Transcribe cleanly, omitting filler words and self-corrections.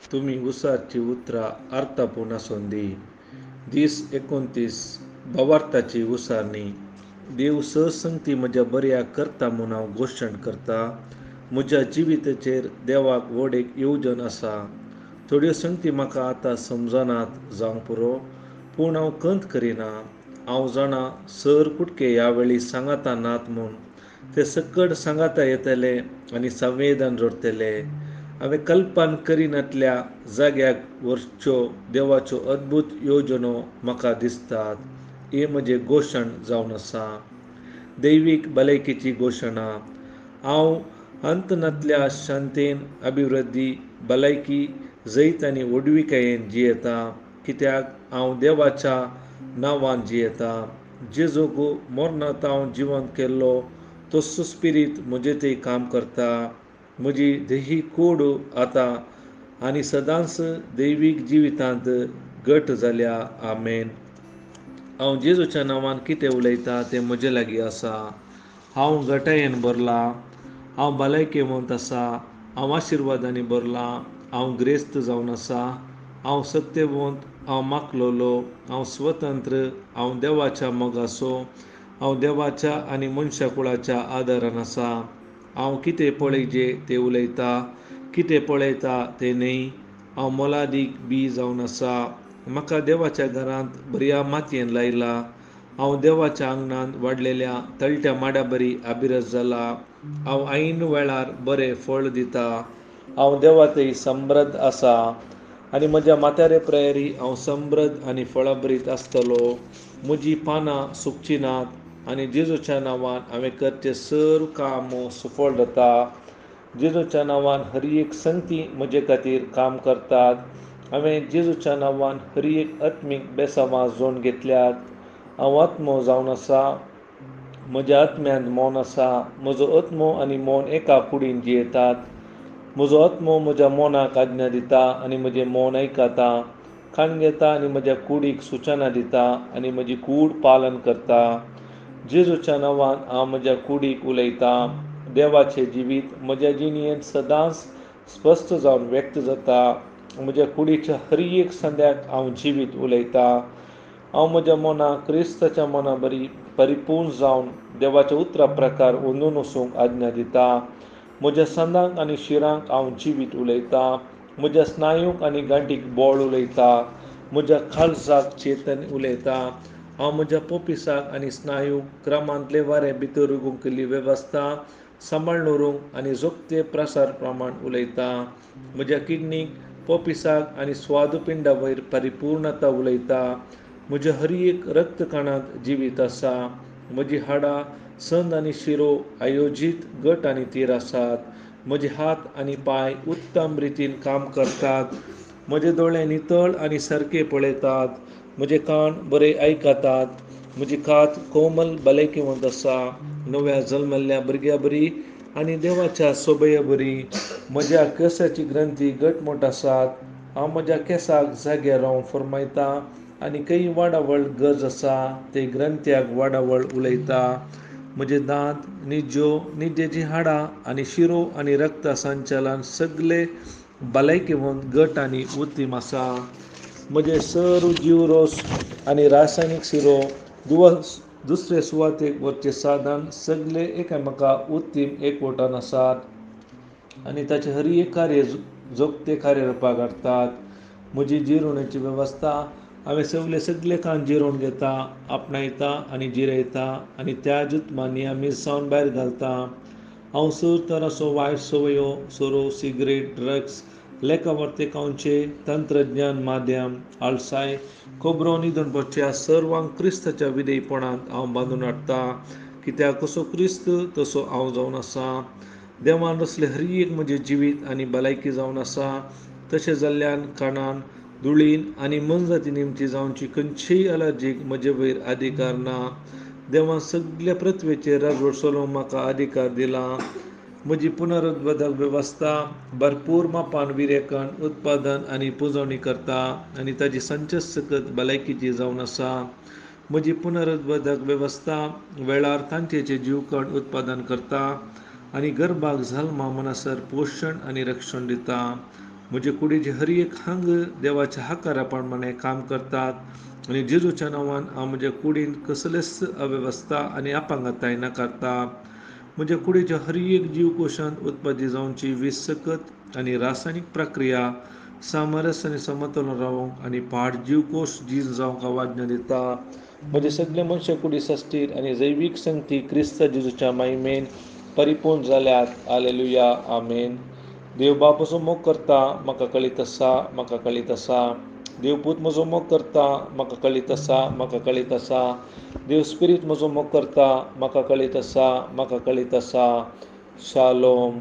तुम्ही उसाची उतरा आर्तापून सोंदी दीस 29 भवार्थाची उसारणी देव सहसंगती म्हज्या बऱ्या करता म्हूण हांव घोशण करता. म्हज्या जिविताचेर देवाक व्हड एक येवजण आसा. थोड्यो संगती म्हाका आतां समजनात जावंक पुरो, पूण हांव खंत करिना. हांव जाणा सर कुटके ह्या वेळी सांगाता नात म्हूण. ते सकट सांगाता येतले आनी संवेदन जोडटले. हांवें कल्पन करिनातल्या जाग्याक वरच्यो देवाच्यो अद्भुत येवजणो म्हाका दिसतात. हे म्हजें घोशण जावन आसा. दैवीक भलायकेची घोशणा. हांव अंतनातल्या शांतेन अभिवृद्धी भलायकी जैत आनी व्हडविकायेन जियेता, कित्याक हांव देवाच्या नांवान जियेता. जेजूक मरणांत हांव जिवंत केल्लो तस्सो स्पिरीत म्हजे थंय काम करता. म्हजी देही कूड आतां आनी सदांच दैवीक जिवितांत घट जाल्या. आमेन. हांव जेजूच्या नांवान कितें उलयतां तें म्हजे लागीं आसा. हांव घटायेन भरला. हांव भलायकेवंत आसा. हांव आशिर्वादांनी भरला. हांव ग्रेस्त जावन आसा. हांव सत्यवंत. हांव माखलोलो. हांव स्वतंत्र. हांव देवाच्या मोगाचो. हांव देवाच्या आनी मनशा कुळाच्या आदारान आसा. हांव कितें पळयजें तें उलयतां, कितें पळयतां तें न्हय. हांव मोलादीक बी जावन आसा. म्हाका देवाच्या घरांत बऱ्या मातयेन लायला. हांव देवाच्या आंगणांत वाडलेल्या तळट्या माड्या बरी अभिरस जाला. हांव ऐन वेळार बरें फळ दिता. हांव देवा थंय समृद्ध आसा आनी म्हज्या म्हातारे प्रयारी हांव समृद्ध आनी फळभरीत आसतलो. म्हजीं पानां सुकची नात आनी जेजूच्या नांवान हांवें करचें सर्व काम सफळ जाता. जेजूच्या नांवान हर एक संगती म्हजे खातीर काम करतात. हांवें जेजूच्या नांवान हर एक आत्मीक बेसांवां जोडून घेतल्यात. हांव आत्मो जावन आसा. म्हज्या आत्म्यांत मौन आसा. म्हजो आत्मो आनी मौन एका कुडीन जियेतात. म्हजो आत्मो म्हज्या मौनाक आज्ञा दिता आनी म्हजें मौन आयकता. खाण घेता आनी म्हज्या कुडीक सुचना दिता आनी म्हजी कूड पालन करता. जेजूच्या नांवान हांव म्हज्या कुडीक उलयतां. देवाचें जिवीत म्हज्या जिणयेंत सदांच स्पश्ट जावन व्यक्त जाता. म्हज्या कुडीच्या हर एक संद्याक हांव जिवीत उलयतां. हांव म्हज्या मनाक क्रिस्ताच्या मना बरी परिपूर्ण जावन देवाच्या उतरा प्रकार ओंदून वचूंक आज्ञा दिता. म्हज्या संदांक आनी शिरांक हांव जिवीत उलयतां. म्हज्या स्नायूक आनी गांठीक बोळ उलयतां. म्हज्या काळजाक चेतन उलयतां. हांव म्हज्या पोपिसाक आनी स्नायूक क्रमांतले वारे भितर उगूंक केल्ली वेवस्था सांबाळून उरूंक आनी जोगते प्रसार प्रमाण उलयतां. म्हज्या किडनीक पोपिसाक आनी स्वादुपिंडा वयर परिपूर्णता उलयता. म्हज्या हर एक रक्तकणांत जिवीत आसा. म्हजी हाडां संद आनी शिरो आयोजीत घट आनी तीर आसात. म्हजे हात आनी पांय उत्तम रितीन काम करतात. म्हजे दोळे नितळ आनी सारके पळयतात. म्हजे कान बरे आयकतात. म्हजी कात कोमल भलायकेवंत आसा. नव्या जल्मल्ल्या भुरग्या बरी आनी देवाच्या सोबया बरी. म्हज्या केंसाची ग्रंथी घटमूट आसात. हांव म्हज्या केंसाक जाग्यार रावंक फर्मायतां आनी खंय वाडावळ गरज आसा ते ग्रंथ्याक वाडावळ उलयता. म्हजे दांत, निज्जो, निज्जेची हाडां आनी शिरो आनी रक्त संचलन सगळे भलायकेवंत घट आनी उत्तीम आसा. म्हजे सर्व जीव रोस आनी रासायनीक शिरो दुसरे सुवातेक वरचे साधन सगळे एकामेका उत्तीम एकवटान आसात आनी ताचे हर एक कार्य जोगते कार्यरुपाक हाडटात. म्हजी जिरोवणेची वेवस्था हांवें सगळे कान जिरोवन घेता, आपणायता आनी जिरयता आनी त्या जुत्मा नियमीत सावन भायर घालता. हांव सर तरासो वायट संवयो सोरो, सिगरेट, ड्रग्स, लेखावर्तेकांचे तंत्रज्ञान माध्यम, आळसाय, खबरो न्हिदणपाच्या सर्वांक क्रिस्ताच्या विधेयपणांत हांव बांदून हाडटा. कित्याक कसो क्रिस्त तसो हांव जावन आसा. देवान रचले हर एक म्हजें जिवीत आनी भलायकी जावन आसा. तशें जाल्ल्यान कानान धुळीन आनी मनजाती निमची जावची खंयचीय अलर्जीक म्हजे वयर अधिकार ना. देवान सगळ्या पृथ्वीचेर राजवट चलोवंक म्हाका अधिकार दिला. म्हजी पुनरुत्पादक वेवस्था भरपूर मापान विरेकण, उत्पादन आनी पुजवणी करता आनी ताची संचत सकत भलायकीची जावन आसा. म्हजी पुनरुत्पादक वेवस्था वेळार तांतयेचे जीवकण उत्पादन करता आनी गर्भाक जल्मा मनासर पोशण आनी रक्षण दिता. म्हजे कुडीचे हर एक हांग देवाच्या हाकारा प्रमाणे काम करतात आणि जेजूच्या नांवान हांव म्हज्या कुडीन कसलेच अव्यवस्था आनी अपांगताय नाकारता. म्हज्या कुडीच्या हर एक जीव कोशांत उत्पत्ती जावची विसकत आनी रासायनीक प्रक्रिया सामरस आनी समतोलन रावंक आनी पाड जीवकोश जीण जावंक आवाज्ञा दिता. म्हजे सगळे मनशां कुडी सश्टीर आनी जैवीक संगती क्रिस्त जेजूच्या महिमेन परिपूर्ण जाल्यात. हालेलुया, आमेन. देव बाप म्हजो मोग करता, म्हाका कळीत आसा, म्हाका कळीत आसा. देव पूत म्हजो मोग करता, म्हाका कळीत आसा, म्हाका कळीत आसा. देव स्पिरीत म्हजो मोग करता, म्हाका कळीत आसा, म्हाका कळीत आसा. शालोम.